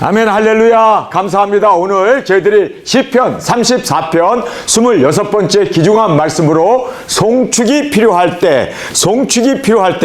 아멘, 할렐루야. 감사합니다. 오늘 저희들이 시편 34편 26번째 귀중한 말씀으로 송축이 필요할 때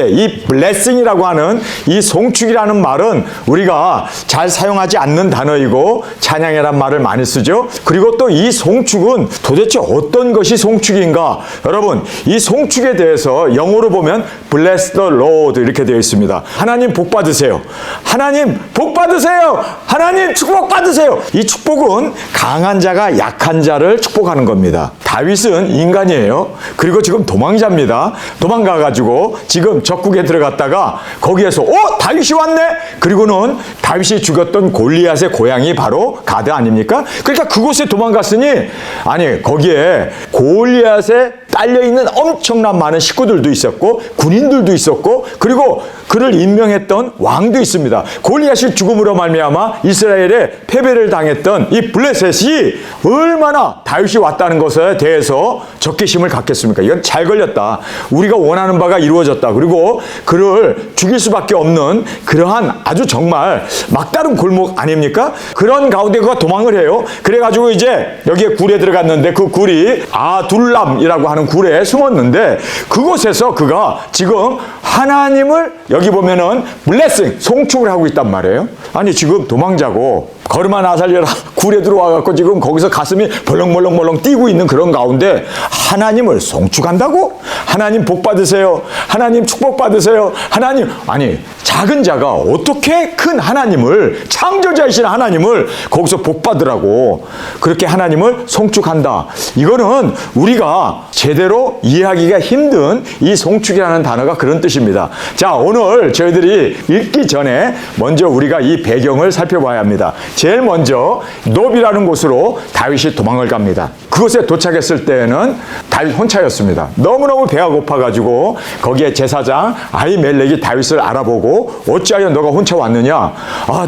이 블레싱이라고 하는 이 송축이라는 말은 우리가 잘 사용하지 않는 단어이고 찬양이란 말을 많이 쓰죠. 그리고 또 이 송축은 도대체 어떤 것이 송축인가? 여러분, 이 송축에 대해서 영어로 보면 Bless the Lord 이렇게 되어 있습니다. 하나님 복 받으세요. 하나님 복 받으세요. 하나님 축복 받으세요. 이 축복은 강한 자가 약한 자를 축복하는 겁니다. 다윗은 인간이에요. 그리고 지금 도망자입니다. 도망가가지고 지금 적국에 들어갔다가 거기에서 다윗이 왔네? 그리고는 다윗이 죽였던 골리앗의 고향이 바로 가드 아닙니까? 그러니까 그곳에 도망갔으니 아니 거기에 골리앗에 딸려있는 엄청난 많은 식구들도 있었고 군인들도 있었고 그리고 그를 임명했던 왕도 있습니다. 골리앗이 죽음으로 말미암아 이스라엘에 패배를 당했던 이 블레셋이 얼마나 다윗이 왔다는 것에 대해서 적개심을 갖겠습니까? 이건 잘 걸렸다. 우리가 원하는 바가 이루어졌다. 그리고 그를 죽일 수밖에 없는 그러한 아주 정말 막다른 골목 아닙니까? 그런 가운데 그가 도망을 해요. 그래가지고 이제 여기에 굴에 들어갔는데 그 굴이 아둘람이라고 하는 굴에 숨었는데 그곳에서 그가 지금 하나님을 여기 보면은 블레싱, 송축을 하고 있단 말이에요. 아니 지금 도망자고 걸음아 나 살려라 굴에 들어와갖고 지금 거기서 가슴이 벌렁벌렁 뛰고 있는 그런 가운데 하나님을 송축한다고? 하나님 복 받으세요. 하나님 축복 받으세요. 하나님 아니 작은 자가 어떻게 큰 하나님을 창조자이신 하나님을 거기서 복 받으라고 그렇게 하나님을 송축한다. 이거는 우리가 제대로 이해하기가 힘든 이 송축이라는 단어가 그런 뜻입니다. 자, 오늘 저희들이 읽기 전에 먼저 우리가 이 배경을 살펴봐야 합니다. 제일 먼저 노비라는 곳으로 다윗이 도망을 갑니다. 그곳에 도착했을 때에는 다윗 혼자였습니다. 너무너무 배가 고파가지고 거기에 제사장 아히멜렉이 다윗을 알아보고 어찌하여 너가 혼자 왔느냐?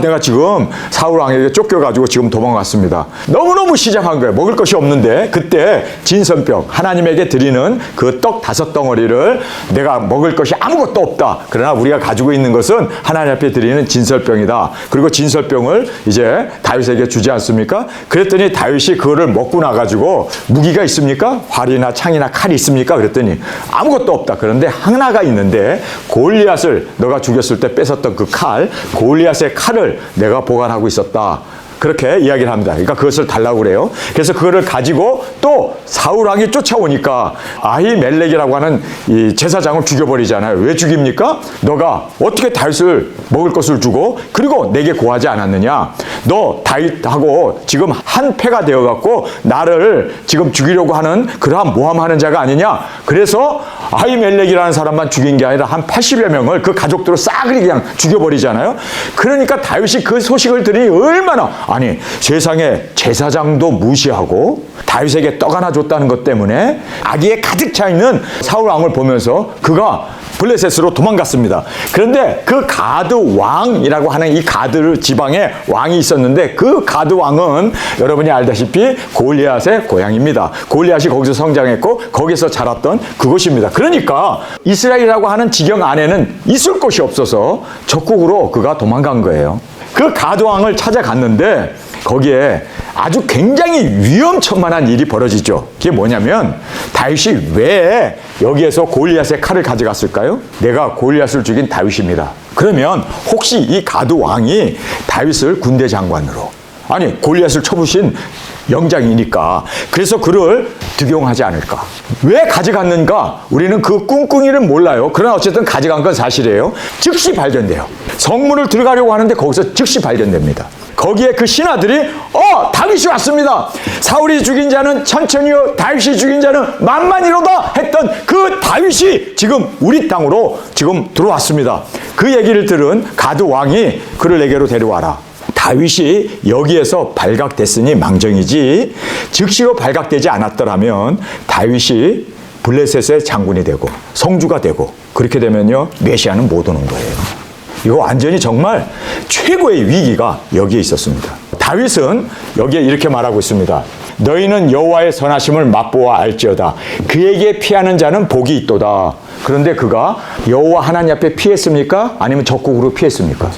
내가 지금 사울 왕에게 쫓겨가지고 지금 도망갔습니다. 너무너무 시장한 거예요. 먹을 것이 없는데 그때 진선병 하나님에게 드리는 그 떡 5덩어리를 내가 먹을 것이 아무것도 없다. 그러나 우리가 가지고 있는 것은 하나님 앞에 드리는 진설병이다. 그리고 진설병을 이제 다윗에게 주지 않습니까? 그랬더니 다윗이 그거를 먹고 나가지고 무기가 있습니까? 활이나 창이나 칼이 있습니까? 그랬더니 아무것도 없다. 그런데 하나가 있는데 골리앗을 너가 죽였을 때 뺏었던 그 칼, 골리앗의 칼을 내가 보관하고 있었다. 그렇게 이야기를 합니다. 그러니까 그것을 달라고 그래요. 그래서 그거를 가지고 또 사울 왕이 쫓아오니까 아히멜렉이라고 하는 이 제사장을 죽여버리잖아요. 왜 죽입니까? 너가 어떻게 다윗을 먹을 것을 주고 그리고 내게 고하지 않았느냐? 너 다윗하고 지금 한 패가 되어갖고 나를 지금 죽이려고 하는 그러한 모함하는 자가 아니냐? 그래서 아히멜렉이라는 사람만 죽인 게 아니라 한 80여 명을 그 가족들을 싸그리 그냥 죽여버리잖아요. 그러니까 다윗이 그 소식을 들으니 얼마나 아니 세상에 제사장도 무시하고 다윗에게 떡 하나 줬다는 것 때문에 악의에 가득 차 있는 사울 왕을 보면서 그가 블레셋으로 도망갔습니다. 그런데 그 가드 왕이라고 하는 이 가드 지방에 왕이 있었는데 그 가드 왕은 여러분이 알다시피 골리앗의 고향입니다. 골리앗이 거기서 성장했고 거기서 자랐던 그곳입니다. 그러니까 이스라엘이라고 하는 지경 안에는 있을 곳이 없어서 적국으로 그가 도망간 거예요. 그 가드 왕을 찾아갔는데 거기에 아주 굉장히 위험천만한 일이 벌어지죠. 그게 뭐냐면 다윗이 왜 여기에서 골리앗의 칼을 가져갔을까요? 내가 골리앗을 죽인 다윗입니다. 그러면 혹시 이 가드 왕이 다윗을 군대 장관으로 아니 골리앗을 쳐부신 영장이니까 그래서 그를 득용하지 않을까? 왜 가져갔는가? 우리는 그 꿍꿍이를 몰라요. 그러나 어쨌든 가져간 건 사실이에요. 즉시 발견돼요. 성문을 들어가려고 하는데 거기서 즉시 발견됩니다. 거기에 그 신하들이 다윗이 왔습니다. 사울이 죽인 자는 천천히요 다윗이 죽인 자는 만만이로다 했던 그 다윗이 지금 우리 땅으로 지금 들어왔습니다. 그 얘기를 들은 가드 왕이 그를 내게로 데려와라. 다윗이 여기에서 발각됐으니 망정이지 즉시로 발각되지 않았더라면 다윗이 블레셋의 장군이 되고 성주가 되고 그렇게 되면요 메시아는 못 오는 거예요. 이거 완전히 정말 최고의 위기가 여기에 있었습니다. 다윗은 여기에 이렇게 말하고 있습니다. 너희는 여호와의 선하심을 맛보아 알지어다. 그에게 피하는 자는 복이 있도다. 그런데 그가 여호와 하나님 앞에 피했습니까? 아니면 적국으로 피했습니까?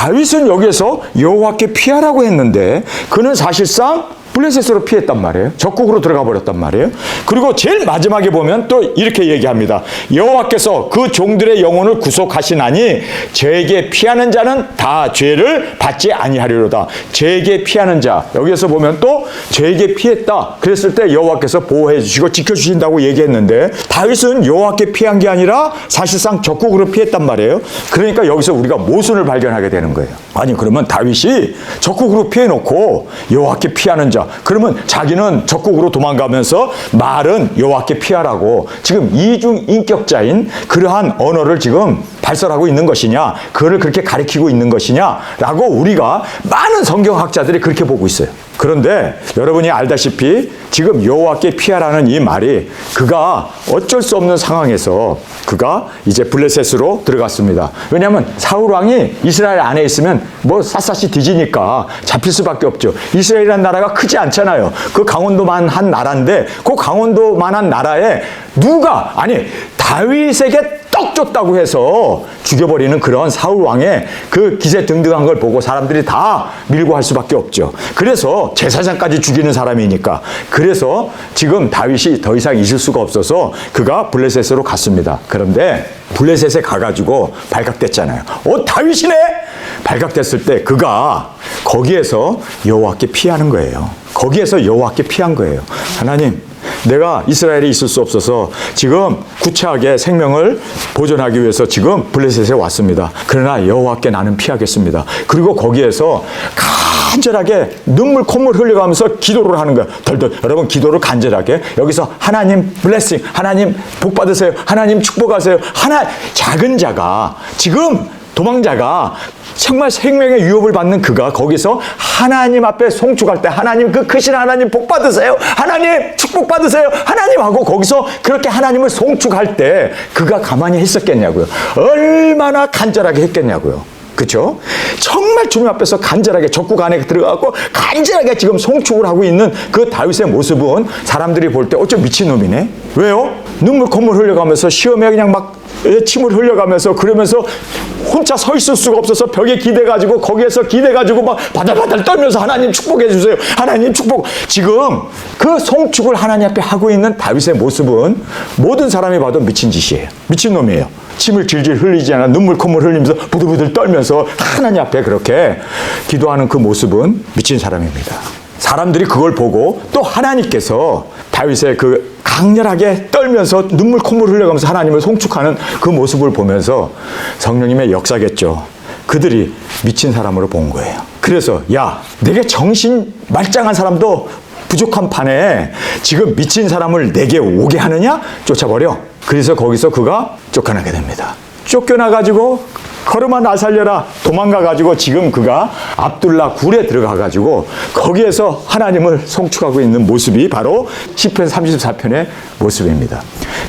다윗은 여기에서 여호와께 피하라고 했는데 그는 사실상 블레셋으로 피했단 말이에요. 적국으로 들어가 버렸단 말이에요. 그리고 제일 마지막에 보면 또 이렇게 얘기합니다. 여호와께서 그 종들의 영혼을 구속하시나니 저에게 피하는 자는 다 죄를 받지 아니하리로다. 저에게 피하는 자, 여기에서 보면 또 저에게 피했다 그랬을 때 여호와께서 보호해 주시고 지켜주신다고 얘기했는데 다윗은 여호와께 피한 게 아니라 사실상 적국으로 피했단 말이에요. 그러니까 여기서 우리가 모순을 발견하게 되는 거예요. 아니 그러면 다윗이 적국으로 피해놓고 여호와께 피하는 자, 그러면 자기는 적국으로 도망가면서 말은 여호와께 피하라고 지금 이중인격자인 그러한 언어를 지금 발설하고 있는 것이냐, 그거를 그렇게 가리키고 있는 것이냐라고 우리가 많은 성경학자들이 그렇게 보고 있어요. 그런데 여러분이 알다시피 지금 여호와께 피하라는 이 말이 그가 어쩔 수 없는 상황에서 그가 이제 블레셋으로 들어갔습니다. 왜냐하면 사울 왕이 이스라엘 안에 있으면 뭐 샅샅이 뒤지니까 잡힐 수밖에 없죠. 이스라엘이라는 나라가 크지 않잖아요. 그 강원도만한 나라인데 그 강원도만한 나라에 누가 아니 다윗에게 떡 줬다고 해서 죽여버리는 그런 사울 왕의 그 기세 등등한 걸 보고 사람들이 다 밀고 할 수밖에 없죠. 그래서 제사장까지 죽이는 사람이니까. 그래서 지금 다윗이 더 이상 있을 수가 없어서 그가 블레셋으로 갔습니다. 그런데 블레셋에 가가지고 발각됐잖아요. 다윗이네? 발각됐을 때 그가 거기에서 여호와께 피하는 거예요. 거기에서 여호와께 피한 거예요. 하나님, 내가 이스라엘에 있을 수 없어서 지금 구차하게 생명을 보존하기 위해서 지금 블레셋에 왔습니다. 그러나 여호와께 나는 피하겠습니다. 그리고 거기에서 간절하게 눈물 콧물 흘려가면서 기도를 하는 거예요. 여러분 기도를 간절하게 여기서 하나님 블레싱, 하나님 복 받으세요, 하나님 축복하세요. 작은 자가 지금 도망자가 정말 생명의 위협을 받는 그가 거기서 하나님 앞에 송축할 때 하나님 그 크신 하나님 복 받으세요, 하나님 축복 받으세요, 하나님 하고 거기서 그렇게 하나님을 송축할 때 그가 가만히 했었겠냐고요. 얼마나 간절하게 했겠냐고요. 그렇죠? 정말 주님 앞에서 간절하게 적국 안에 들어가고 간절하게 지금 송축을 하고 있는 그 다윗의 모습은 사람들이 볼 때 어쩜 미친놈이네? 왜요? 눈물 콧물 흘려가면서 시험에 그냥 막 침을 흘려가면서 그러면서 혼자 서 있을 수가 없어서 벽에 기대가지고 거기에서 기대가지고 막 바들바들 떨면서 하나님 축복해 주세요, 하나님 축복. 지금 그 송축을 하나님 앞에 하고 있는 다윗의 모습은 모든 사람이 봐도 미친 짓이에요. 미친놈이에요. 침을 질질 흘리지 않아 눈물 콧물 흘리면서 부들부들 떨면서 하나님 앞에 그렇게 기도하는 그 모습은 미친 사람입니다. 사람들이 그걸 보고 또 하나님께서 다윗의 그 강렬하게 떨면서 눈물 콧물 흘려가면서 하나님을 송축하는 그 모습을 보면서 성령님의 역사겠죠. 그들이 미친 사람으로 본 거예요. 그래서 야, 내게 정신 말짱한 사람도 부족한 판에 지금 미친 사람을 내게 오게 하느냐? 쫓아버려. 그래서 거기서 그가 쫓겨나게 됩니다. 쫓겨나가지고 걸음아 나 살려라 도망가가지고 지금 그가 압둘라 굴에 들어가가지고 거기에서 하나님을 송축하고 있는 모습이 바로 시편 34편의 모습입니다.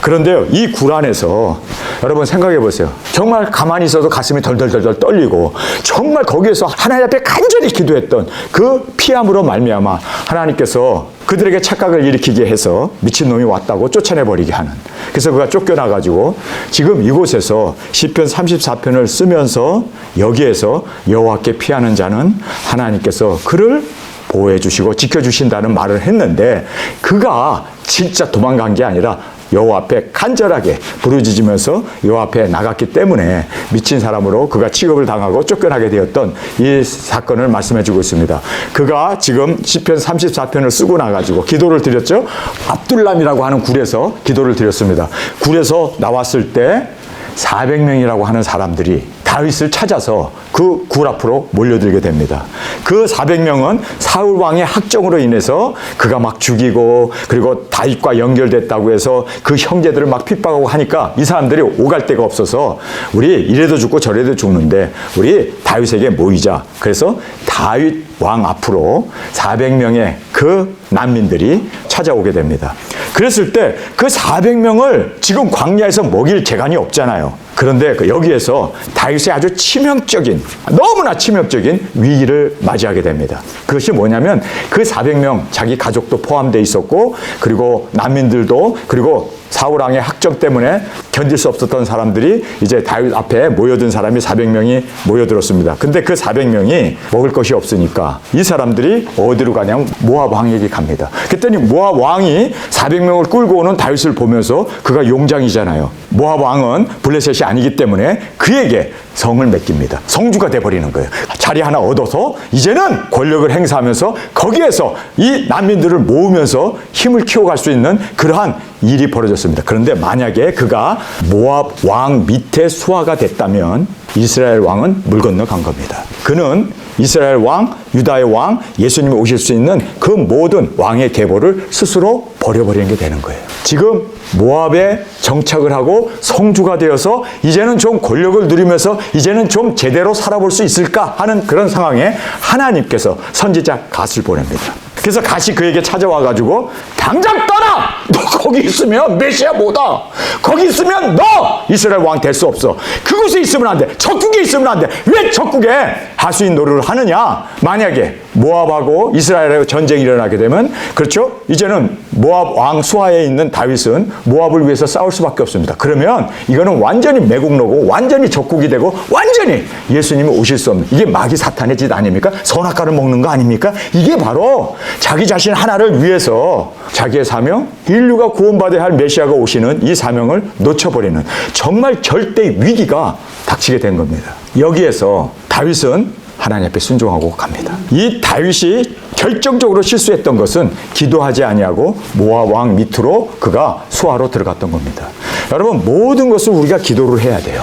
그런데요, 이 굴 안에서 여러분 생각해 보세요. 정말 가만히 있어도 가슴이 덜덜덜덜 떨리고 정말 거기에서 하나님 앞에 간절히 기도했던 그 피함으로 말미암아 하나님께서 그들에게 착각을 일으키게 해서 미친놈이 왔다고 쫓아내버리게 하는. 그래서 그가 쫓겨나가지고 지금 이곳에서 시편 34편을 쓰면서 여기에서 여호와께 피하는 자는 하나님께서 그를 보호해 주시고 지켜주신다는 말을 했는데 그가 진짜 도망간 게 아니라 여호와 앞에 간절하게 부르짖으면서 여호와 앞에 나갔기 때문에 미친 사람으로 그가 취급을 당하고 쫓겨나게 되었던 이 사건을 말씀해 주고 있습니다. 그가 지금 시편 34편을 쓰고 나가지고 기도를 드렸죠. 압둘람이라고 하는 굴에서 기도를 드렸습니다. 굴에서 나왔을 때 400명이라고 하는 사람들이 다윗을 찾아서 그 굴 앞으로 몰려들게 됩니다. 그 400명은 사울 왕의 학정으로 인해서 그가 막 죽이고 그리고 다윗과 연결됐다고 해서 그 형제들을 막 핍박하고 하니까 이 사람들이 오갈 데가 없어서 우리 이래도 죽고 저래도 죽는데 우리 다윗에게 모이자. 그래서 다윗 왕 앞으로 400명의 그 난민들이 찾아오게 됩니다. 그랬을 때 그 400명을 지금 광야에서 먹일 재간이 없잖아요. 그런데 여기에서 다윗의 아주 치명적인, 너무나 치명적인 위기를 맞이하게 됩니다. 그것이 뭐냐면 그 400명 자기 가족도 포함되어 있었고 그리고 난민들도 그리고 사울 왕의 학정 때문에 견딜 수 없었던 사람들이 이제 다윗 앞에 모여든 사람이 400명이 모여들었습니다. 근데 그 400명이 먹을 것이 없으니까 이 사람들이 어디로 가냐면 모압 왕에게 갑니다. 그랬더니 모압 왕이 400명을 끌고 오는 다윗을 보면서 그가 용장이잖아요. 모압 왕은 블레셋이 아니기 때문에 그에게 성을 맡깁니다. 성주가 돼버리는 거예요. 자리 하나 얻어서 이제는 권력을 행사하면서 거기에서 이 난민들을 모으면서 힘을 키워갈 수 있는 그러한 일이 벌어졌습니다. 그런데 만약에 그가 모압 왕 밑에 수하가 됐다면 이스라엘 왕은 물 건너 간 겁니다. 그는 이스라엘 왕, 유다의 왕, 예수님이 오실 수 있는 그 모든 왕의 계보를 스스로 버려버리는 게 되는 거예요. 지금 모압에 정착을 하고 성주가 되어서 이제는 좀 권력을 누리면서 이제는 좀 제대로 살아볼 수 있을까 하는 그런 상황에 하나님께서 선지자 갓을 보냅니다. 그래서 갓이 그에게 찾아와가지고 당장 떠나! 너 거기 있으면 메시아 못 와. 거기 있으면 너 이스라엘 왕 될 수 없어. 그곳에 있으면 안 돼. 적국에 있으면 안 돼. 왜 적국에 하수인 노릇을 하느냐? 만약에 모압하고 이스라엘의 전쟁이 일어나게 되면 그렇죠? 이제는 모압 왕 수하에 있는 다윗은 모압을 위해서 싸울 수밖에 없습니다. 그러면 이거는 완전히 매국노고 완전히 적국이 되고 완전히 예수님이 오실 수 없는 이게 마귀 사탄의 짓 아닙니까? 선악과를 먹는 거 아닙니까? 이게 바로 자기 자신 하나를 위해서 자기의 사명, 인류가 구원받아야 할 메시아가 오시는 이 사명을 놓쳐버리는 정말 절대 위기가 닥치게 된 겁니다. 여기에서 다윗은 하나님 앞에 순종하고 갑니다. 이 다윗이 결정적으로 실수했던 것은 기도하지 아니하고 모압 왕 밑으로 그가 수하로 들어갔던 겁니다. 여러분 모든 것을 우리가 기도를 해야 돼요.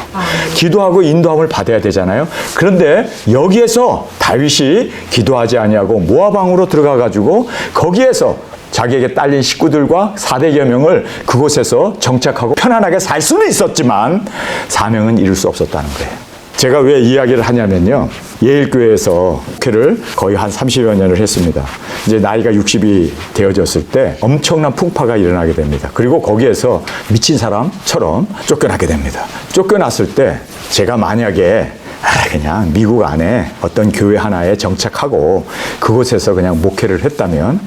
기도하고 인도함을 받아야 되잖아요. 그런데 여기에서 다윗이 기도하지 아니하고 모압 왕으로 들어가 가지고 거기에서 자기에게 딸린 식구들과 400여 명을 그곳에서 정착하고 편안하게 살 수는 있었지만 사명은 이룰 수 없었다는 거예요. 제가 왜 이야기를 하냐면요. 예일교회에서 목회를 거의 한 30여 년을 했습니다. 이제 나이가 60이 되어졌을 때 엄청난 풍파가 일어나게 됩니다. 그리고 거기에서 미친 사람처럼 쫓겨나게 됩니다. 쫓겨났을 때 제가 만약에 그냥 미국 안에 어떤 교회 하나에 정착하고 그곳에서 그냥 목회를 했다면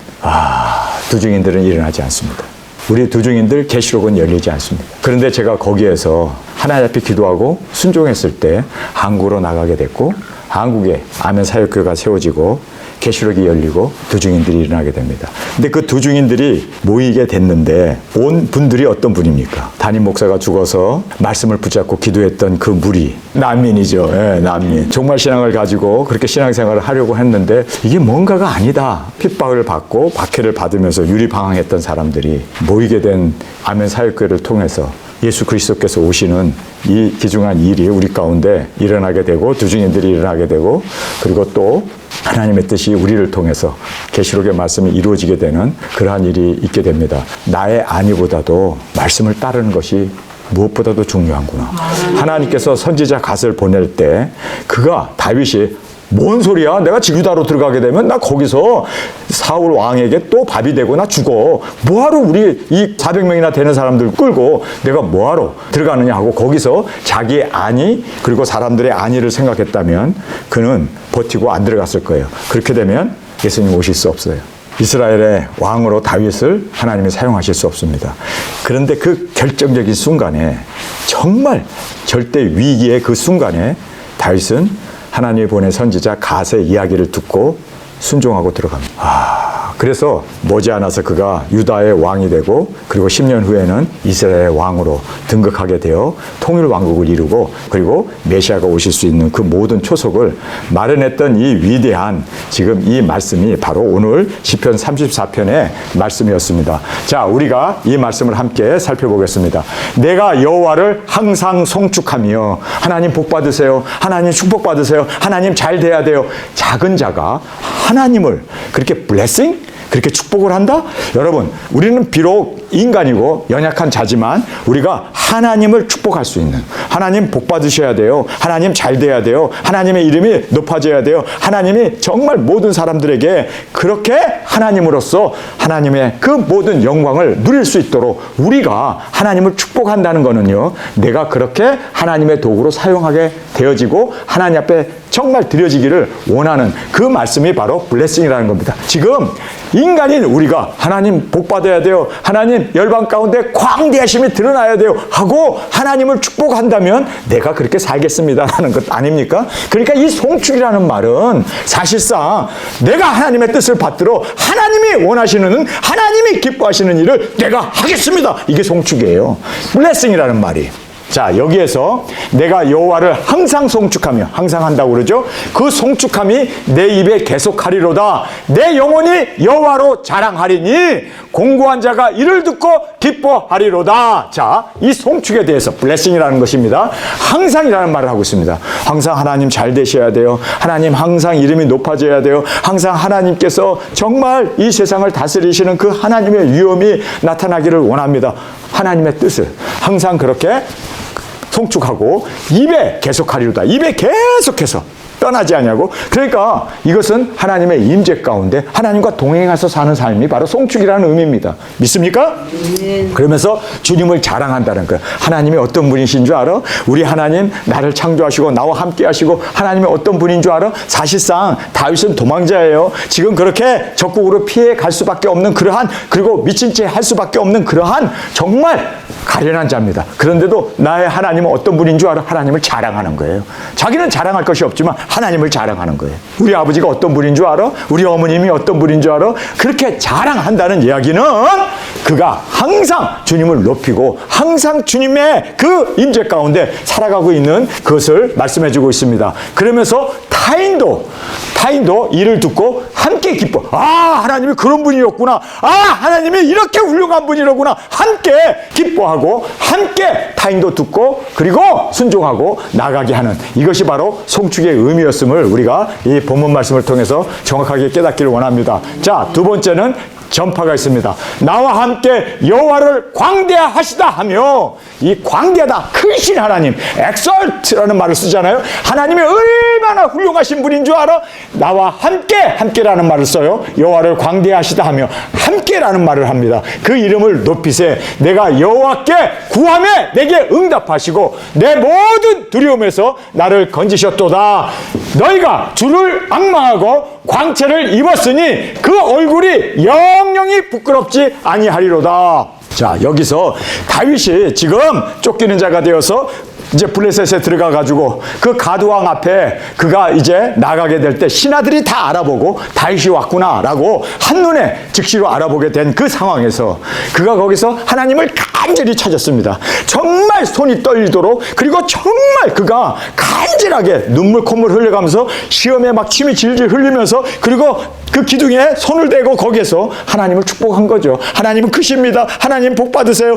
두중인들은 일어나지 않습니다. 우리 두중인들 계시록은 열리지 않습니다. 그런데 제가 거기에서 하나님 앞에 기도하고 순종했을 때 한국으로 나가게 됐고 한국에 아멘 사역교회가 세워지고 계시록이 열리고 두중인들이 일어나게 됩니다. 근데 그 두중인들이 모이게 됐는데 온 분들이 어떤 분입니까? 담임 목사가 죽어서 말씀을 붙잡고 기도했던 그 무리 난민이죠. 예, 난민. 정말 신앙을 가지고 그렇게 신앙생활을 하려고 했는데 이게 뭔가가 아니다. 핍박을 받고 박해를 받으면서 유리방황했던 사람들이 모이게 된 아멘 사역교회를 통해서 예수 그리스도께서 오시는 이 귀중한 일이 우리 가운데 일어나게 되고 두중인들이 일어나게 되고 그리고 또 하나님의 뜻이 우리를 통해서 계시록의 말씀이 이루어지게 되는 그러한 일이 있게 됩니다. 나의 안위보다도 말씀을 따르는 것이 무엇보다도 중요한구나. 하나님께서 선지자 갓을 보낼 때 그가 다윗이 뭔 소리야? 내가 지구다로 들어가게 되면 나 거기서 사울 왕에게 또 밥이 되고 나 죽어. 뭐하러 우리 이 400명이나 되는 사람들 끌고 내가 뭐하러 들어가느냐 하고 거기서 자기의 안위 그리고 사람들의 안위를 생각했다면 그는 버티고 안 들어갔을 거예요. 그렇게 되면 예수님 오실 수 없어요. 이스라엘의 왕으로 다윗을 하나님이 사용하실 수 없습니다. 그런데 그 결정적인 순간에 정말 절대 위기의 그 순간에 다윗은 하나님이 보낸 선지자 갓의 이야기를 듣고 순종하고 들어갑니다. 그래서 머지않아서 그가 유다의 왕이 되고 그리고 10년 후에는 이스라엘의 왕으로 등극하게 되어 통일왕국을 이루고 그리고 메시아가 오실 수 있는 그 모든 초석을 마련했던 이 위대한 지금 이 말씀이 바로 오늘 시편 34편의 말씀이었습니다. 자, 우리가 이 말씀을 함께 살펴보겠습니다. 내가 여호와를 항상 송축하며 하나님 복 받으세요. 하나님 축복 받으세요. 하나님 잘 돼야 돼요. 작은 자가 하나님을 그렇게 블레싱? 그렇게 축복을 한다? 여러분, 우리는 비록 인간이고 연약한 자지만 우리가 하나님을 축복할 수 있는 하나님 복 받으셔야 돼요. 하나님 잘 돼야 돼요. 하나님의 이름이 높아져야 돼요. 하나님이 정말 모든 사람들에게 그렇게 하나님으로서 하나님의 그 모든 영광을 누릴 수 있도록 우리가 하나님을 축복한다는 거는요. 내가 그렇게 하나님의 도구로 사용하게 되어지고 하나님 앞에 정말 드려지기를 원하는 그 말씀이 바로 블레싱이라는 겁니다. 지금 이 인간인 우리가 하나님 복 받아야 돼요. 하나님 열방 가운데 광대하심이 드러나야 돼요. 하고 하나님을 축복한다면 내가 그렇게 살겠습니다라는 것 아닙니까? 그러니까 이 송축이라는 말은 사실상 내가 하나님의 뜻을 받들어 하나님이 원하시는 하나님이 기뻐하시는 일을 내가 하겠습니다. 이게 송축이에요. 블레싱이라는 말이. 자, 여기에서 내가 여호와를 항상 송축하며, 항상 한다고 그러죠. 그 송축함이 내 입에 계속하리로다. 내 영혼이 여호와로 자랑하리니 공고한 자가 이를 듣고 기뻐하리로다. 자, 이 송축에 대해서 블레싱이라는 것입니다. 항상이라는 말을 하고 있습니다. 항상 하나님 잘 되셔야 돼요. 하나님 항상 이름이 높아져야 돼요. 항상 하나님께서 정말 이 세상을 다스리시는 그 하나님의 위엄이 나타나기를 원합니다. 하나님의 뜻을 항상 그렇게 송축하고 입에 계속하리로다. 입에 계속해서 떠나지 않냐고. 그러니까 이것은 하나님의 임재 가운데 하나님과 동행해서 사는 삶이 바로 송축이라는 의미입니다. 믿습니까? 그러면서 주님을 자랑한다는 거예요. 하나님이 어떤 분이신 줄 알아? 우리 하나님 나를 창조하시고 나와 함께 하시고 하나님이 어떤 분인 줄 알아? 사실상 다윗은 도망자예요. 지금 그렇게 적국으로 피해 갈 수밖에 없는 그러한, 그리고 미친 채 할 수밖에 없는 그러한 정말 가련한 자입니다. 그런데도 나의 하나님은 어떤 분인 줄 알아? 하나님을 자랑하는 거예요. 자기는 자랑할 것이 없지만 하나님을 자랑하는 거예요. 우리 아버지가 어떤 분인 줄 알아? 우리 어머님이 어떤 분인 줄 알아? 그렇게 자랑한다는 이야기는 그가 항상 주님을 높이고 항상 주님의 그 임재 가운데 살아가고 있는 그것을 말씀해 주고 있습니다. 그러면서 타인도 이를 듣고 함께 기뻐. 아, 하나님이 그런 분이었구나. 아, 하나님이 이렇게 훌륭한 분이로구나. 함께 기뻐하고 함께 타인도 듣고 그리고 순종하고 나가게 하는, 이것이 바로 송축의 의미였음을 우리가 이 본문 말씀을 통해서 정확하게 깨닫기를 원합니다. 자, 두 번째는 전파가 있습니다. 나와 함께 여호와를 광대하시다 하며, 이 광대하다, 크신 하나님, exalt라는 말을 쓰잖아요. 하나님이 얼마나 훌륭하신 분인 줄 알아? 나와 함께라는 말을 써요. 여호와를 광대하시다 하며 함께라는 말을 합니다. 그 이름을 높이세. 내가 여호와께 구하매 내게 응답하시고 내 모든 두려움에서 나를 건지셨도다. 너희가 주를 앙망하고 광채를 입었으니 그 얼굴이 영영이 부끄럽지 아니하리로다. 자, 여기서 다윗이 지금 쫓기는 자가 되어서 이제 블레셋에 들어가 가지고 그 가두왕 앞에 그가 이제 나가게 될 때 신하들이 다 알아보고 다윗이 왔구나라고 한눈에 즉시로 알아보게 된 그 상황에서 그가 거기서 하나님을 간절히 찾았습니다. 정말 손이 떨리도록, 그리고 정말 그가 간절하게 눈물 콧물 흘려가면서 시험에 막 침이 질질 흘리면서 그리고 그 기둥에 손을 대고 거기에서 하나님을 축복한 거죠. 하나님은 크십니다. 하나님 복 받으세요.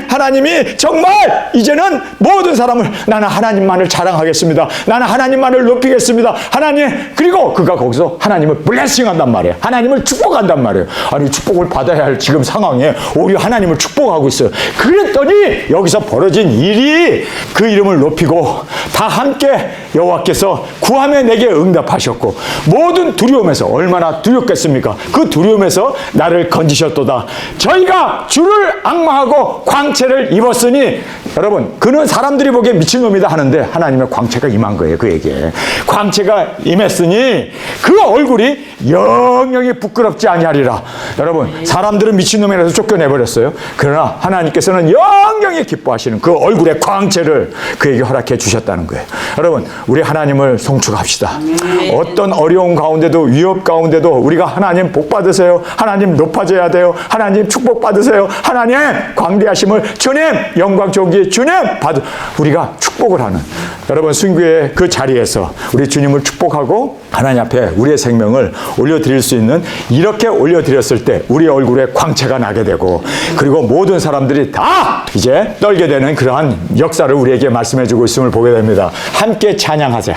하나님이 정말 이제는 모든 사람을 나는 하나님만을 자랑하겠습니다. 나는 하나님만을 높이겠습니다. 하나님. 그리고 그가 거기서 하나님을 블레싱한단 말이에요. 하나님을 축복한단 말이에요. 아니, 축복을 받아야 할 지금 상황에 오히려 하나님을 축복하고 있어요. 그랬더니 여기서 벌어진 일이 그 이름을 높이고 다 함께 여호와께서 구하며 내게 응답하셨고 모든 두려움에서, 얼마나 두렵겠습니까? 그 두려움에서 나를 건지셨도다. 저희가 주를 앙망하고 광채를 입었으니, 여러분, 그는 사람들이 보기에 미친놈이다 하는데 하나님의 광채가 임한 거예요. 그에게 광채가 임했으니 그 얼굴이 영영이 부끄럽지 아니하리라. 여러분, 사람들은 미친놈이라서 쫓겨내버렸어요. 그러나 하나님께서는 영영이 기뻐하시는 그 얼굴의 광채를 그에게 허락해 주셨다는 거예요. 여러분, 우리 하나님을 송축합시다. 어떤 어려운 가운데도, 위협 가운데도 우리가 하나님 복 받으세요. 하나님 높아져야 돼요. 하나님 축복 받으세요. 하나님 광대하심을, 주님 영광 존귀 주님 우리가 축복을 하는, 여러분, 순교의 그 자리에서 우리 주님을 축복하고 하나님 앞에 우리의 생명을 올려드릴 수 있는, 이렇게 올려드렸을 때 우리 얼굴에 광채가 나게 되고, 그리고 모든 사람들이 다 이제 떨게 되는 그러한 역사를 우리에게 말씀해주고 있음을 보게 됩니다. 함께 찬양하세요.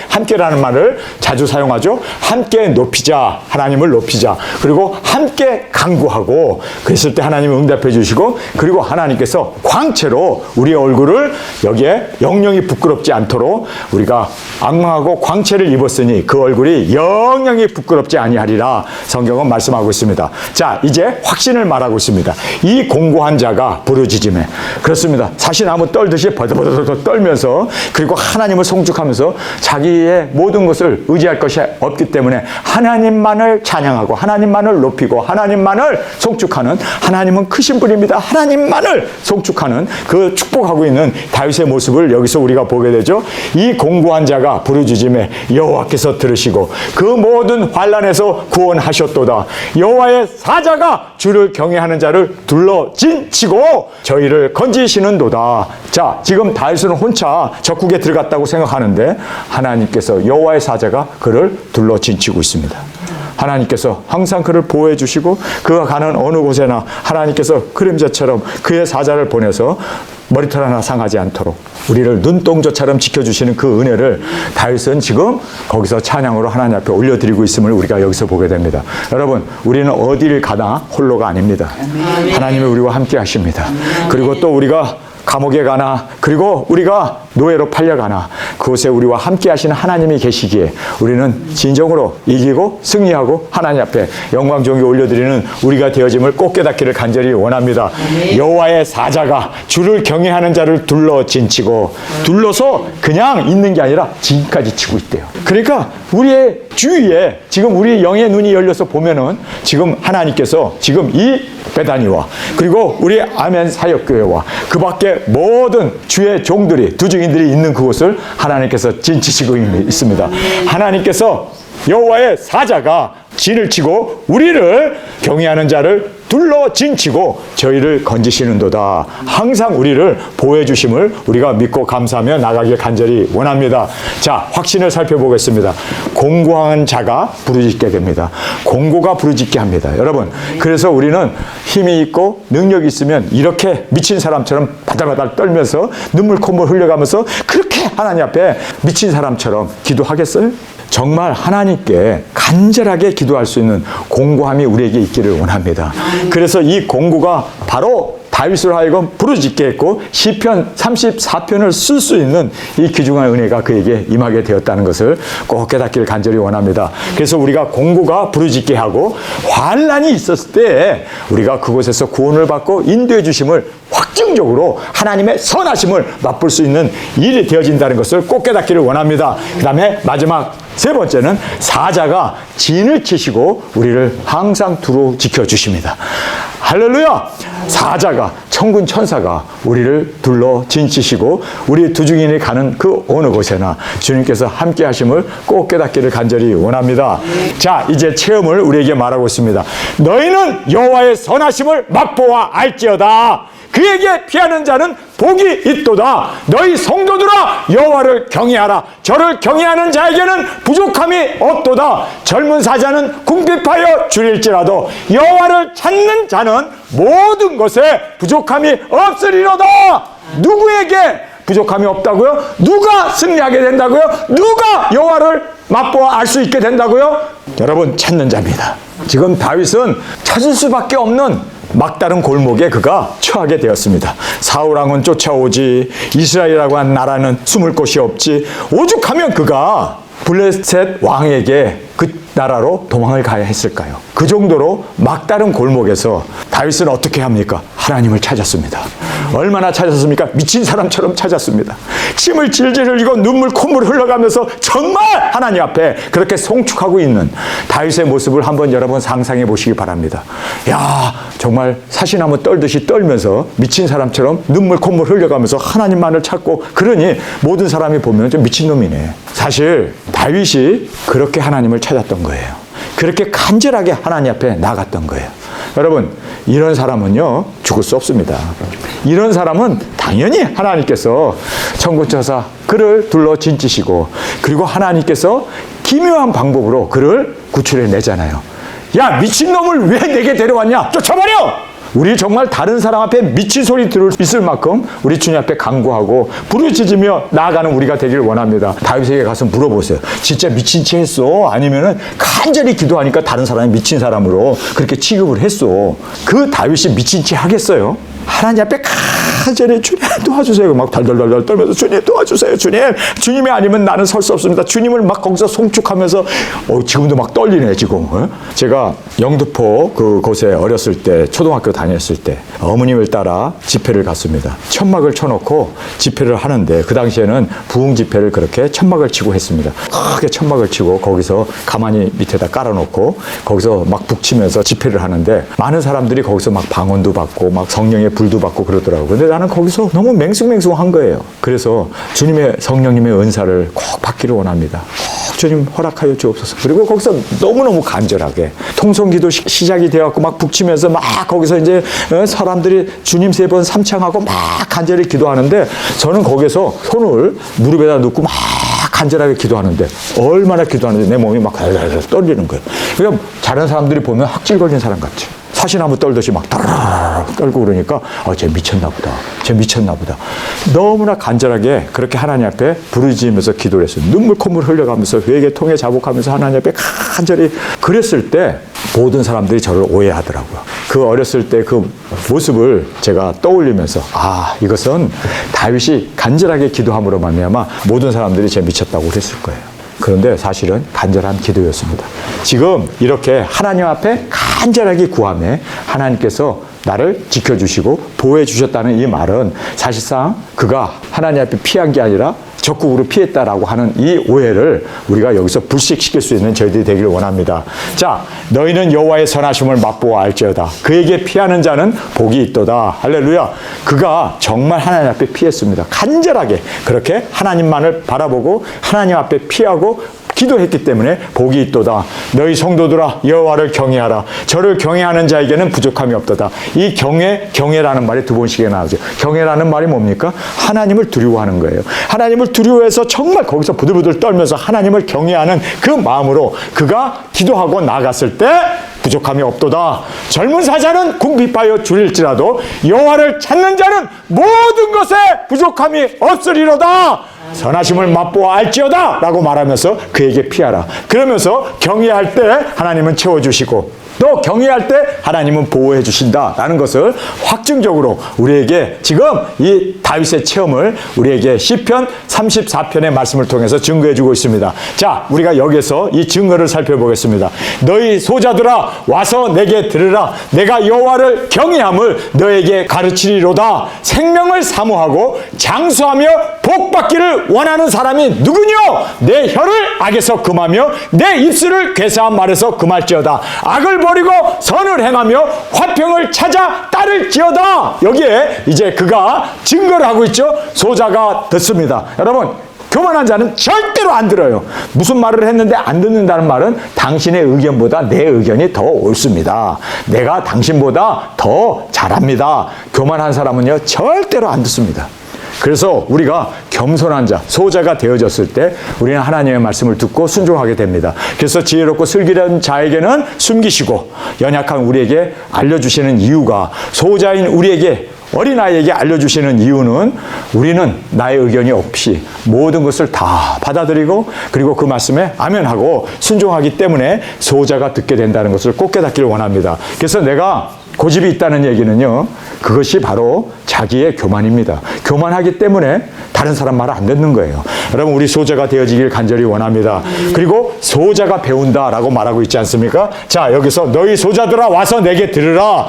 함께라는 말을 자주 사용하죠. 함께 높이자, 하나님을 높이자. 그리고 함께 간구하고, 그랬을 때 하나님이 응답해 주시고, 그리고 하나님께서 광채로 하시고 우리의 얼굴을 여기에 영영이 부끄럽지 않도록 우리가 악망하고 광채를 입었으니 그 얼굴이 영영이 부끄럽지 아니하리라 성경은 말씀하고 있습니다. 자, 이제 확신을 말하고 있습니다. 이 공고한 자가 부르짖음에, 그렇습니다. 사시나무 떨듯이 버들버들 떨면서, 그리고 하나님을 송축하면서 자기의 모든 것을 의지할 것이 없기 때문에 하나님만을 찬양하고 하나님만을 높이고 하나님만을 송축하는, 하나님은 크신 분입니다, 하나님만을 송축하는 그 축복하고 있는 다윗의 모습을 여기서 우리가 보게 되죠. 이 공고한 자가 부르짖음에 여호와께서 들으시고 그 모든 환난에서 구원하셨도다. 여호와의 사자가 주를 경외하는 자를 둘러 진치고 저희를 건지시는도다. 자, 지금 다윗은 혼자 적국에 들어갔다고 생각하는데 하나님께서, 여호와의 사자가 그를 둘러 진치고 있습니다. 하나님께서 항상 그를 보호해 주시고 그가 가는 어느 곳에나 하나님께서 그림자처럼 그의 사자를 보내서 머리털 하나 상하지 않도록 우리를 눈동자처럼 지켜주시는 그 은혜를 다윗은 지금 거기서 찬양으로 하나님 앞에 올려드리고 있음을 우리가 여기서 보게 됩니다. 여러분, 우리는 어디를 가나 홀로가 아닙니다. 하나님이 우리와 함께 하십니다. 그리고 또 우리가 감옥에 가나, 그리고 우리가 노예로 팔려가나 그곳에 우리와 함께 하시는 하나님이 계시기에 우리는 진정으로 이기고 승리하고 하나님 앞에 영광 존귀 올려드리는 우리가 되어짐을 꼭 깨닫기를 간절히 원합니다. 여호와의 사자가 주를 경외하는 자를 둘러 진치고, 둘러서 그냥 있는 게 아니라 진까지 치고 있대요. 그러니까 우리의 주위에 지금 우리 영의 눈이 열려서 보면은 지금 하나님께서 지금 이 베다니와 그리고 우리 아멘 사역교회와 그 밖에 모든 주의 종들이, 두중인들이 있는 그곳을 하나님께서 진치시고 있습니다. 하나님께서 여호와의 사자가 진을 치고 우리를 경외하는 자를 둘러 진치고 저희를 건지시는도다. 항상 우리를 보호해 주심을 우리가 믿고 감사하며 나가길 간절히 원합니다. 자, 확신을 살펴보겠습니다. 공고한 자가 부르짖게 됩니다. 공고가 부르짖게 합니다. 여러분, 그래서 우리는 힘이 있고 능력이 있으면 이렇게 미친 사람처럼 바달바달 떨면서 눈물 콧물 흘려가면서 그렇게 하나님 앞에 미친 사람처럼 기도하겠어요? 정말 하나님께 간절하게 기도할 수 있는 공고함이 우리에게 있기를 원합니다. 그래서 이 공고가 바로 다윗으로 하여금 부르짖게 했고 시편 34편을 쓸 수 있는 이 귀중한 은혜가 그에게 임하게 되었다는 것을 꼭 깨닫기를 간절히 원합니다. 그래서 우리가 공고가 부르짖게 하고 환난이 있었을 때 우리가 그곳에서 구원을 받고 인도해 주심을 확증적으로 하나님의 선하심을 맛볼 수 있는 일이 되어진다는 것을 꼭 깨닫기를 원합니다. 그 다음에 마지막 세 번째는 사자가 진을 치시고 우리를 항상 두루 지켜주십니다. 할렐루야! 사자가, 천군 천사가 우리를 둘러 진치시고 우리 두중인이 가는 그 어느 곳에나 주님께서 함께 하심을 꼭 깨닫기를 간절히 원합니다. 자, 이제 체험을 우리에게 말하고 있습니다. 너희는 여호와의 선하심을 맛보아 알지어다. 그에게 피하는 자는 복이 있도다. 너희 성도들아, 여호와를 경외하라. 저를 경외하는 자에게는 부족함이 없도다. 젊은 사자는 궁핍하여 줄일지라도 여호와를 찾는 자는 모든 것에 부족함이 없으리로다. 누구에게 부족함이 없다고요? 누가 승리하게 된다고요? 누가 여호와를 맛보아 알 수 있게 된다고요? 여러분, 찾는 자입니다. 지금 다윗은 찾을 수밖에 없는 막다른 골목에 그가 처하게 되었습니다. 사울왕은 쫓아오지, 이스라엘이라고 한 나라는 숨을 곳이 없지, 오죽하면 그가 블레셋 왕에게 그 나라로 도망을 가야 했을까요? 그 정도로 막다른 골목에서 다윗은 어떻게 합니까? 하나님을 찾았습니다. 얼마나 찾았습니까? 미친 사람처럼 찾았습니다. 침을 질질 흘리고 눈물 콧물 흘러가면서 정말 하나님 앞에 그렇게 송축하고 있는 다윗의 모습을 한번 여러분 상상해 보시기 바랍니다. 야, 정말 사시나무 떨듯이 떨면서 미친 사람처럼 눈물 콧물 흘려가면서 하나님만을 찾고, 그러니 모든 사람이 보면 좀 미친놈이네. 사실 다윗이 그렇게 하나님을 찾았던 거예요. 그렇게 간절하게 하나님 앞에 나갔던 거예요. 여러분, 이런 사람은요 죽을 수 없습니다. 이런 사람은 당연히 하나님께서 천군천사 그를 둘러 진치시고, 그리고 하나님께서 기묘한 방법으로 그를 구출해 내잖아요. 야, 미친놈을 왜 내게 데려왔냐? 쫓아버려! 우리 정말 다른 사람 앞에 미친 소리 들을 수 있을 만큼 우리 주님 앞에 간구하고 부르짖으며 나아가는 우리가 되기를 원합니다. 다윗에게 가서 물어보세요. 진짜 미친 채 했어? 아니면은 간절히 기도하니까 다른 사람이 미친 사람으로 그렇게 취급을 했어? 그 다윗이 미친 채 하겠어요? 하나님 앞에 간절히 주님 도와주세요. 막 덜덜덜 떨면서 주님 도와주세요. 주님이 아니면 나는 설 수 없습니다. 주님을 막 거기서 송축하면서 지금도 막 떨리네 지금. 제가 영등포 그곳에 어렸을 때 초등학교 다녔을 때 어머님을 따라 집회를 갔습니다. 천막을 쳐놓고 집회를 하는데 그 당시에는 부흥 집회를 그렇게 천막을 치고 했습니다. 크게 천막을 치고 거기서 가만히 밑에다 깔아놓고 거기서 막 북치면서 집회를 하는데 많은 사람들이 거기서 막 방언도 받고 막 성령의 불도 받고 그러더라고요. 근데 나는 거기서 너무 맹숭맹숭한 거예요. 그래서 주님의 성령님의 은사를 꼭 받기를 원합니다. 꼭 주님 허락하여 주옵소서. 그리고 거기서 너무너무 간절하게 통성기도 시작이 되어갖고 막 북치면서 막 거기서 이제 사람들이 주님 3번 삼창하고 막 간절히 기도하는데 저는 거기서 손을 무릎에다 놓고 막 간절하게 기도하는데 얼마나 기도하는지 내 몸이 막 떨리는 거예요. 그러니까 다른 사람들이 보면 학질 걸린 사람 같지. 사시나무 떨듯이 막 따라라락 떨고 그러니까 쟤 미쳤나 보다. 쟤 미쳤나 보다. 너무나 간절하게 그렇게 하나님 앞에 부르짖으면서 기도를 했어요. 눈물 콧물 흘려가면서 회개 통해 자복하면서 하나님 앞에 간절히 그랬을 때 모든 사람들이 저를 오해하더라고요. 그 어렸을 때 그 모습을 제가 떠올리면서 이것은 다윗이 간절하게 기도함으로 말미암아 모든 사람들이 쟤 미쳤다고 그랬을 거예요. 그런데 사실은 간절한 기도였습니다. 지금 이렇게 하나님 앞에 간절하게 구하며 하나님께서 나를 지켜주시고 보호해 주셨다는 이 말은 사실상 그가 하나님 앞에 피한 게 아니라 적국으로 피했다라고 하는 이 오해를 우리가 여기서 불식시킬 수 있는 저희들이 되기를 원합니다. 자, 너희는 여호와의 선하심을 맛보아 알지어다. 그에게 피하는 자는 복이 있도다. 할렐루야. 그가 정말 하나님 앞에 피했습니다. 간절하게 그렇게 하나님만을 바라보고 하나님 앞에 피하고 기도했기 때문에 복이 있도다. 너희 성도들아 여호와를 경외하라. 저를 경외하는 자에게는 부족함이 없도다. 이 경외라는 말이 2번씩이나 나오죠. 경외라는 말이 뭡니까? 하나님을 두려워하는 거예요. 하나님을 두려워해서 정말 거기서 부들부들 떨면서 하나님을 경외하는 그 마음으로 그가 기도하고 나갔을 때 부족함이 없도다. 젊은 사자는 궁핍하여 줄일지라도 여호와를 찾는 자는 모든 것에 부족함이 없으리로다. 선하심을 맛보아 알지어다 라고 말하면서 그에게 피하라. 그러면서 경외할 때 하나님은 채워주시고 또 경외할 때 하나님은 보호해 주신다라는 것을 확증적으로 우리에게 지금 이 다윗의 체험을 우리에게 시편 34편의 말씀을 통해서 증거해 주고 있습니다. 자, 우리가 여기서 이 증거를 살펴보겠습니다. 너희 소자들아 와서 내게 들으라. 내가 여호와를 경외함을 너에게 가르치리로다. 생명을 사모하고 장수하며 복받기를 원하는 사람이 누구뇨? 내 혀를 악에서 금하며 내 입술을 괴사한 말에서 금할지어다. 악을 버리고 선을 행하며 화평을 찾아 따를지어다. 여기에 이제 그가 증거를 하고 있죠. 소자가 듣습니다. 여러분, 교만한 자는 절대로 안 들어요. 무슨 말을 했는데 안 듣는다는 말은 당신의 의견보다 내 의견이 더 옳습니다. 내가 당신보다 더 잘합니다. 교만한 사람은요 절대로 안 듣습니다. 그래서 우리가 겸손한 자, 소자가 되어졌을 때 우리는 하나님의 말씀을 듣고 순종하게 됩니다. 그래서 지혜롭고 슬기로운 자에게는 숨기시고 연약한 우리에게 알려주시는 이유가 소자인 우리에게 어린아이에게 알려주시는 이유는 우리는 나의 의견이 없이 모든 것을 다 받아들이고 그리고 그 말씀에 아멘하고 순종하기 때문에 소자가 듣게 된다는 것을 꼭 깨닫기를 원합니다. 그래서 내가 고집이 있다는 얘기는요, 그것이 바로 자기의 교만입니다. 교만하기 때문에 다른 사람 말을 안 듣는 거예요. 여러분, 우리 소자가 되어지길 간절히 원합니다. 그리고 소자가 배운다라고 말하고 있지 않습니까? 자, 여기서 너희 소자들아 와서 내게 들으라.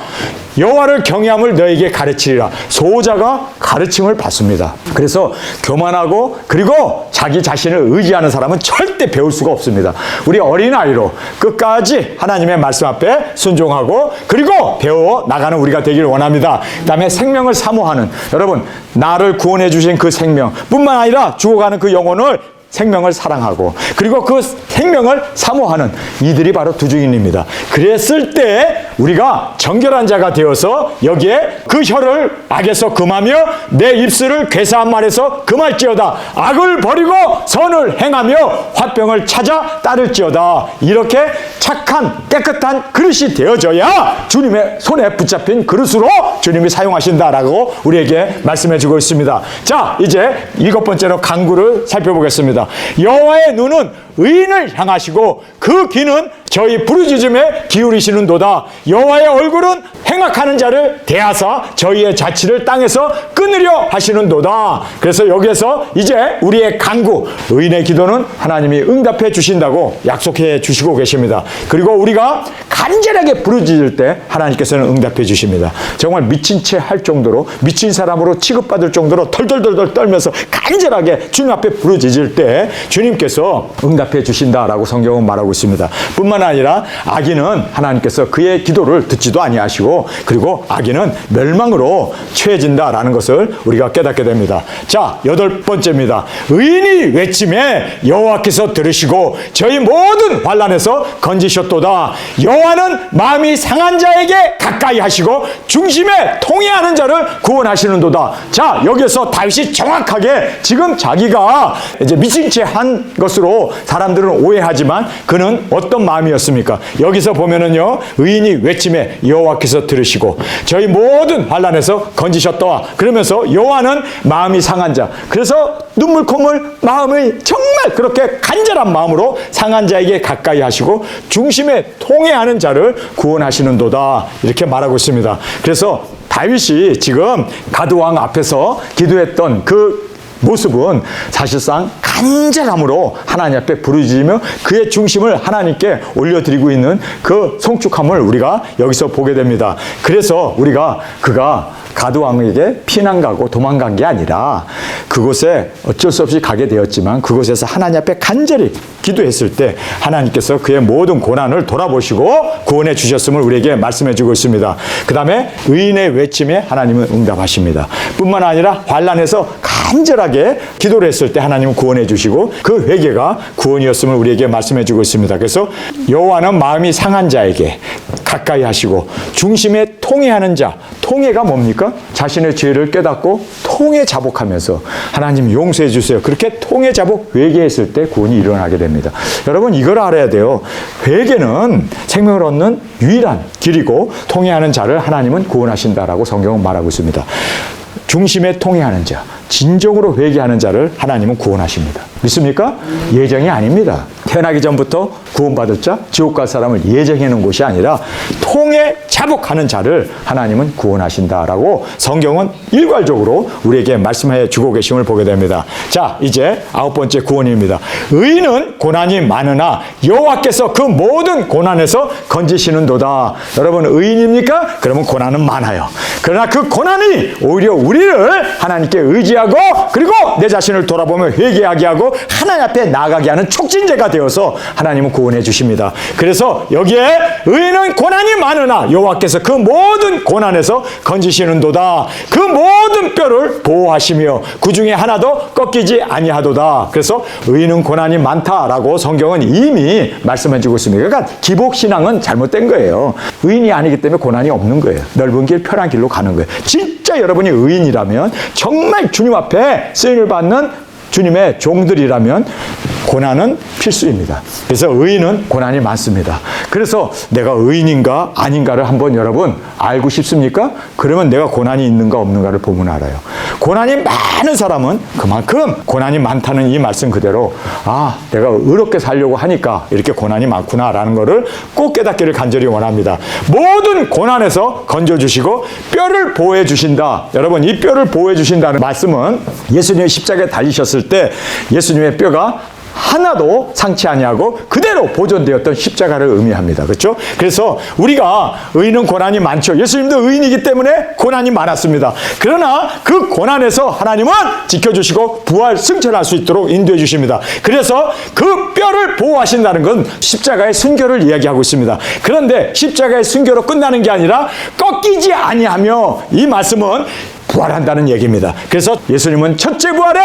여호와를 경외함을 너에게 가르치리라. 소자가 가르침을 받습니다. 그래서 교만하고 그리고 자기 자신을 의지하는 사람은 절대 배울 수가 없습니다. 우리 어린아이로 끝까지 하나님의 말씀 앞에 순종하고 그리고 배워 나가는 우리가 되기를 원합니다. 그 다음에 생명을 사모하는, 여러분, 나를 구원해 주신 그 생명 뿐만 아니라 죽어가는 그 영혼을 생명을 사랑하고 그리고 그 생명을 사모하는 이들이 바로 두 증인입니다. 그랬을 때 우리가 정결한 자가 되어서 여기에 그 혀를 악에서 금하며 내 입술을 괴사한 말에서 금할지어다. 악을 버리고 선을 행하며 화평을 찾아 따를지어다. 이렇게 착한 깨끗한 그릇이 되어져야 주님의 손에 붙잡힌 그릇으로 주님이 사용하신다라고 우리에게 말씀해 주고 있습니다. 자, 이제 7번째로 강구를 살펴보겠습니다. 여호와의 눈은 의인을 향하시고 그 귀는 저희 부르짖음에 기울이시는도다. 여호와의 얼굴은 행악하는 자를 대하사 저희의 자치를 땅에서 끊으려 하시는도다. 그래서 여기에서 이제 우리의 간구, 의인의 기도는 하나님이 응답해 주신다고 약속해 주시고 계십니다. 그리고 우리가 간절하게 부르짖을 때 하나님께서는 응답해 주십니다. 정말 미친 채 할 정도로, 미친 사람으로 취급받을 정도로 덜덜덜덜 떨면서 간절하게 주님 앞에 부르짖을 때 주님께서 응답해 주신다라고 성경은 말하고 있습니다. 뿐만 아니라 악인은 하나님께서 그의 기도를 듣지도 아니하시고, 그리고 악인은 멸망으로 처해진다라는 것을 우리가 깨닫게 됩니다. 자, 8번째입니다. 의인이 외침에 여호와께서 들으시고 저희 모든 환난에서 건지셨도다. 여호와는 마음이 상한 자에게 가까이 하시고 중심에 통해하는 자를 구원하시는도다. 자, 여기서 다윗이 정확하게 지금 자기가 이제 미친 채 한 것으로 사람들은 오해하지만 그는 어떤 마음이었습니까? 여기서 보면은요, 의인이 외침에 여호와께서 들으시고 저희 모든 환난에서 건지셨다. 그러면서 여호와는 마음이 상한 자, 그래서 눈물 콧물 마음이 정말 그렇게 간절한 마음으로 상한 자에게 가까이 하시고 중심에 통해하는 자를 구원하시는도다, 이렇게 말하고 있습니다. 그래서 다윗이 지금 가드왕 앞에서 기도했던 그 모습은 사실상 간절함으로 하나님 앞에 부르짖으며 그의 중심을 하나님께 올려드리고 있는 그 송축함을 우리가 여기서 보게 됩니다. 그래서 우리가 그가 가드왕에게 피난 가고 도망간 게 아니라 그곳에 어쩔 수 없이 가게 되었지만 그곳에서 하나님 앞에 간절히 기도했을 때 하나님께서 그의 모든 고난을 돌아보시고 구원해 주셨음을 우리에게 말씀해 주고 있습니다. 그 다음에 의인의 외침에 하나님은 응답하십니다. 뿐만 아니라 환난에서 간절하게 기도를 했을 때 하나님은 구원해 주시고 그 회개가 구원이었음을 우리에게 말씀해 주고 있습니다. 그래서 여호와는 마음이 상한 자에게 가까이 하시고 중심에 통해하는 자, 통해가 뭡니까? 자신의 죄를 깨닫고 통해 자복하면서 하나님 용서해 주세요. 그렇게 통해 자복 회개했을 때 구원이 일어나게 됩니다. 여러분, 이걸 알아야 돼요. 회개는 생명을 얻는 유일한 길이고 통해하는 자를 하나님은 구원하신다라고 성경은 말하고 있습니다. 중심에 통해하는 자, 진정으로 회개하는 자를 하나님은 구원하십니다. 믿습니까? 예정이 아닙니다. 태어나기 전부터 구원받을 자, 지옥 갈 사람을 예정해 놓은 것이 아니라 통해 자복하는 자를 하나님은 구원하신다라고 성경은 일괄적으로 우리에게 말씀해 주고 계심을 보게 됩니다. 자, 이제 9번째 구원입니다. 의인은 고난이 많으나 여호와께서 그 모든 고난에서 건지시는도다. 여러분, 의인입니까? 그러면 고난은 많아요. 그러나 그 고난이 오히려 우리를 하나님께 의지하고 그리고 내 자신을 돌아보며 회개하게 하고 하나님 앞에 나아가게 하는 촉진제가 되어서 하나님은 구원해 주십니다. 그래서 여기에 의인은 고난이 많으나 여호와께서 그 모든 고난에서 건지시는도다. 그 모든 뼈를 보호하시며 그 중에 하나도 꺾이지 아니하도다. 그래서 의인은 고난이 많다라고 성경은 이미 말씀해 주고 있습니다. 그러니까 기복신앙은 잘못된 거예요. 의인이 아니기 때문에 고난이 없는 거예요. 넓은 길, 편한 길로 가는 거예요. 진짜 여러분이 의인이라면, 정말 주님 앞에 쓰임을 받는 주님의 종들이라면 고난은 필수입니다. 그래서 의인은 고난이 많습니다. 그래서 내가 의인인가 아닌가를 한번 여러분 알고 싶습니까? 그러면 내가 고난이 있는가 없는가를 보면 알아요. 고난이 많은 사람은 그만큼 고난이 많다는 이 말씀 그대로 아, 내가 의롭게 살려고 하니까 이렇게 고난이 많구나라는 것을 꼭 깨닫기를 간절히 원합니다. 모든 고난에서 건져주시고 뼈를 보호해 주신다. 여러분, 이 뼈를 보호해 주신다는 말씀은 예수님이 십자가에 달리셨을 때 예수님의 뼈가 하나도 상치 아니하고 그대로 보존되었던 십자가를 의미합니다. 그렇죠? 그래서 우리가 의인은 고난이 많죠. 예수님도 의인이기 때문에 고난이 많았습니다. 그러나 그 고난에서 하나님은 지켜주시고 부활 승천할 수 있도록 인도해 주십니다. 그래서 그 뼈를 보호하신다는 건 십자가의 순교를 이야기하고 있습니다. 그런데 십자가의 순교로 끝나는 게 아니라 꺾이지 아니하며, 이 말씀은 부활한다는 얘기입니다. 그래서 예수님은 첫째 부활에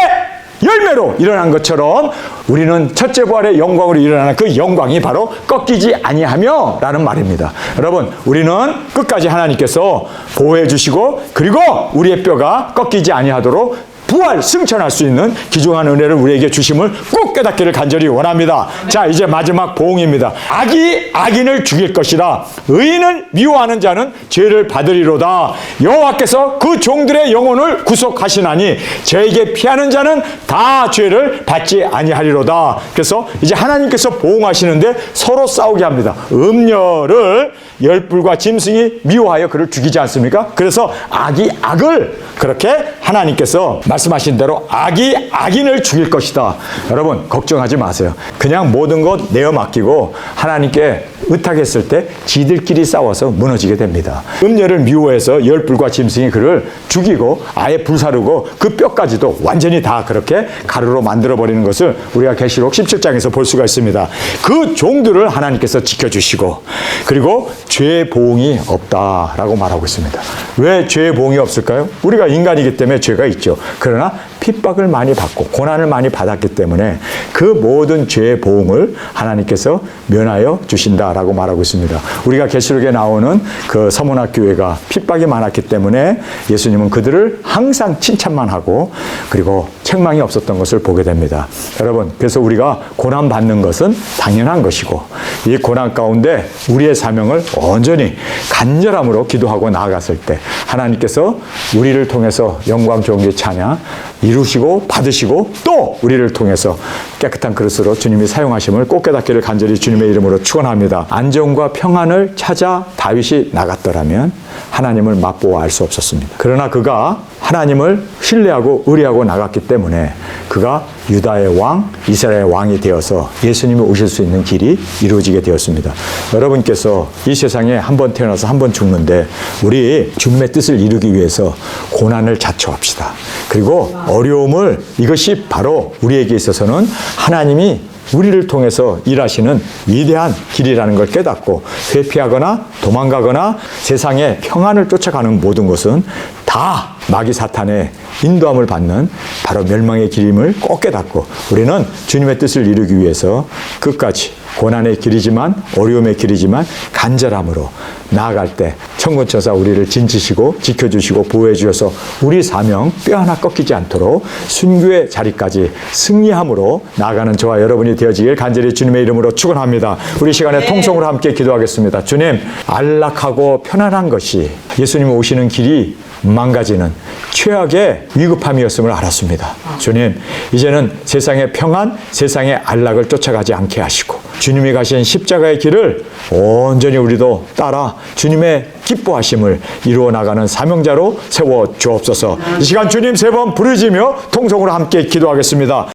열매로 일어난 것처럼 우리는 첫째 부활의 영광으로 일어나는 그 영광이 바로 꺾이지 아니하며 라는 말입니다. 여러분, 우리는 끝까지 하나님께서 보호해 주시고 그리고 우리의 뼈가 꺾이지 아니하도록 부활 승천할 수 있는 귀중한 은혜를 우리에게 주심을 꼭 깨닫기를 간절히 원합니다. 자, 이제 마지막 보응입니다. 악이 악인을 죽일 것이라 의인을 미워하는 자는 죄를 받으리로다. 여호와께서 그 종들의 영혼을 구속하시나니 저에게 피하는 자는 다 죄를 받지 아니하리로다. 그래서 이제 하나님께서 보응하시는데 서로 싸우게 합니다. 음녀를 열불과 짐승이 미워하여 그를 죽이지 않습니까? 그래서 악이 악을 그렇게 하나님께서 말씀하신 대로 악이 악인을 죽일 것이다. 여러분 걱정하지 마세요. 그냥 모든 것 내어 맡기고 하나님께 의탁했을 때 지들끼리 싸워서 무너지게 됩니다. 음녀를 미워해서 열불과 짐승이 그를 죽이고 아예 불사르고 그 뼈까지도 완전히 다 그렇게 가루로 만들어버리는 것을 우리가 계시록 17장에서 볼 수가 있습니다. 그 종들을 하나님께서 지켜주시고 그리고 죄의 보응이 없다라고 말하고 있습니다. 왜 죄의 보응이 없을까요? 우리가 인간이기 때문에 죄가 있죠. 그러나 핍박을 많이 받고 고난을 많이 받았기 때문에 그 모든 죄의 보응을 하나님께서 면하여 주신다라고 말하고 있습니다. 우리가 계시록에 나오는 그 서문학교회가 핍박이 많았기 때문에 예수님은 그들을 항상 칭찬만 하고 그리고 책망이 없었던 것을 보게 됩니다. 여러분, 그래서 우리가 고난 받는 것은 당연한 것이고 이 고난 가운데 우리의 사명을 온전히 간절함으로 기도하고 나아갔을 때 하나님께서 우리를 통해서 영광 존귀 찬양 이루시고 받으시고 또 우리를 통해서 깨끗한 그릇으로 주님이 사용하심을 꼭 깨닫기를 간절히 주님의 이름으로 축원합니다. 안정과 평안을 찾아 다윗이 나갔더라면 하나님을 맛보아 알 수 없었습니다. 그러나 그가 하나님을 신뢰하고 의뢰하고 나갔기 때문에 그가 유다의 왕, 이스라엘의 왕이 되어서 예수님이 오실 수 있는 길이 이루어지게 되었습니다. 여러분께서 이 세상에 한 번 태어나서 한 번 죽는데 우리 주님의 뜻을 이루기 위해서 고난을 자초합시다. 그리고 어려움을 이것이 바로 우리에게 있어서는 하나님이 우리를 통해서 일하시는 위대한 길이라는 걸 깨닫고 회피하거나 도망가거나 세상의 평안을 쫓아가는 모든 것은 다 마귀 사탄의 인도함을 받는 바로 멸망의 길임을 꼭 깨닫고 우리는 주님의 뜻을 이루기 위해서 끝까지 고난의 길이지만 어려움의 길이지만 간절함으로 나아갈 때 천군천사 우리를 진치시고 지켜주시고 보호해 주셔서 우리 사명 뼈 하나 꺾이지 않도록 순교의 자리까지 승리함으로 나아가는 저와 여러분이 되어지길 간절히 주님의 이름으로 축원합니다. 우리 시간에 통성으로 함께 기도하겠습니다. 주님, 안락하고 편안한 것이 예수님 오시는 길이 망가지는 최악의 위급함이었음을 알았습니다. 주님, 이제는 세상의 평안, 세상의 안락을 쫓아가지 않게 하시고 주님이 가신 십자가의 길을 온전히 우리도 따라 주님의 기뻐하심을 이루어 나가는 사명자로 세워 주옵소서. 이 시간 주님 세 번 부르짖으며 통성으로 함께 기도하겠습니다.